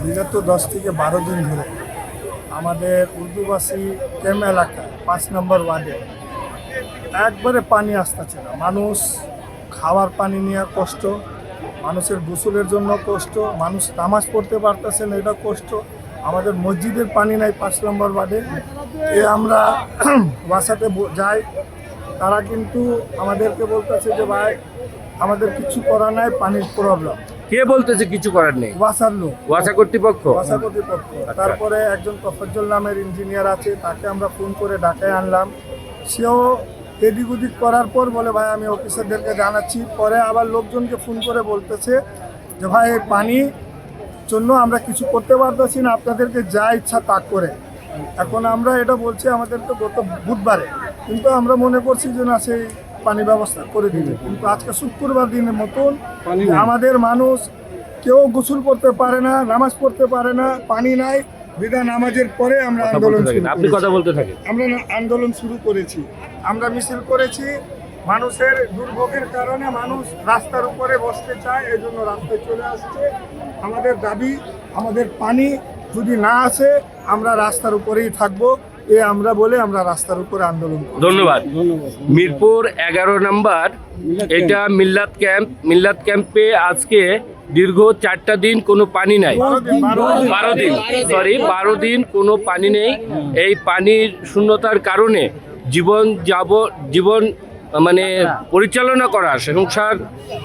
বিগত 10 থেকে 12 দিন ধরে আমাদের উর্দুবাসী ক্যাম্প এলাকায় 5 নম্বর ওয়ার্ডে একবারে পানি আসতেছে না। মানুষ খাওয়ার পানি নিয়ে কষ্ট, মানুষের গোসলের জন্য কষ্ট, মানুষ নামাজ পড়তে পারতেছে না, এটা কষ্ট। আমাদের মসজিদের পানি নাই 5 নম্বর ওয়ার্ডে। আমরা বাসাতে যাই, তারা কিন্তু আমাদেরকে বলতেছে যে ভাই আমাদের কিছু করার নাই, পানির প্রবলেম। কে বলতেছে কিছু করার নেই? ওয়াসার লোক, ওয়াসা কর্তৃপক্ষ। ওয়াসা কর্তৃপক্ষ। তারপরে একজন তফজ্জল নামের ইঞ্জিনিয়ার আছে, তাকে আমরা ফোন করে ডাকায় আনলাম। সেও এদিক ওদিক করার পর বলে ভাই আমি অফিসারদেরকে জানাচ্ছি। পরে আবার লোকজনকে ফোন করে বলতেছে যে ভাই এই পানির জন্য আমরা কিছু করতে পারতেছি না, আপনাদেরকে যা ইচ্ছা তা করে। এখন আমরা এটা বলছি আমাদেরকে গত বুধবারে, কিন্তু আমরা মনে করছি যে না সেই পানি ব্যবস্থা করে দিবে, কিন্তু আজকে শুক্রবার দিনের মতন আমাদের মানুষ কেউ গোসল করতে পারে না, নামাজ পড়তে পারে না, পানি নাই। বিধান নামাজের পরে আমরা আন্দোলন শুরু আপনি কথা করেছি। বলতে থাকেন। আমরা আন্দোলন শুরু করেছি, আমরা মিছিল করেছি। মানুষের দুর্ভোগের কারণে মানুষ রাস্তার উপরে বসতে চায়, এই জন্য রাস্তায় চলে আসছে। আমাদের দাবি, আমাদের পানি যদি না আসে আমরা রাস্তার উপরেই থাকবো, আমরা বলে আমরা রাস্তার উপরে আন্দোলন করব। ধন্যবাদ। মিরপুর 11 নম্বর, এটা মিল্লাত ক্যাম্পে আজকে দীর্ঘ 4টা দিন কোনো পানি নাই। 12 দিন কোনো পানি নেই। এই পানির শূন্যতার কারণে জীবন মানে পরিচালনা করা, সংসার,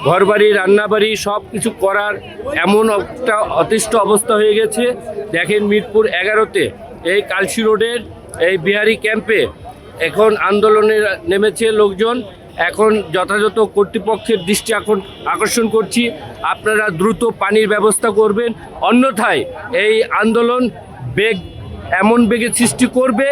ঘরবাড়ি, রান্নাবাড়ি সব কিছু করার এমন একটা অতিষ্ঠ অবস্থা হয়ে গেছে। দেখেন মিরপুর 11-তে এই কালসি রোডের এই বিহারি ক্যাম্পে এখন আন্দোলনে নেমেছে লোকজন। এখন যথাযথ কর্তৃপক্ষের দৃষ্টি আকর্ষণ করছি, আপনারা দ্রুত পানির ব্যবস্থা করবেন, অন্যথায় এই আন্দোলন এমন বেগের সৃষ্টি করবে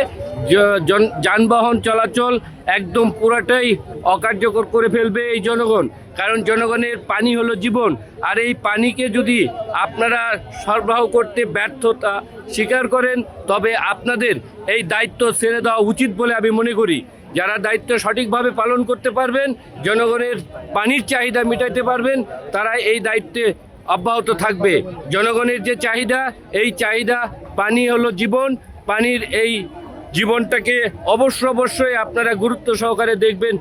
যানবাহন চলাচল একদম পুরাটাই অকার্যকর করে ফেলবে এই জনগণ। কারণ জনগণের পানি হলো জীবন, আর এই পানিকে যদি আপনারা সরবরাহ করতে ব্যর্থতা স্বীকার করেন তবে আপনাদের এই দায়িত্ব ছেড়ে দেওয়া উচিত বলে আমি মনে করি। যারা দায়িত্ব সঠিকভাবে পালন করতে পারবেন, জনগণের পানির চাহিদা মেটাতে পারবেন, তারা এই দায়িত্বে অব্যাহত থাকবে। জনগণের যে চাহিদা, এই চাহিদা পানি হলো জীবন, পানির এই জীবনটাকে অবশ্যই আপনারা গুরুত্ব সহকারে দেখবেন।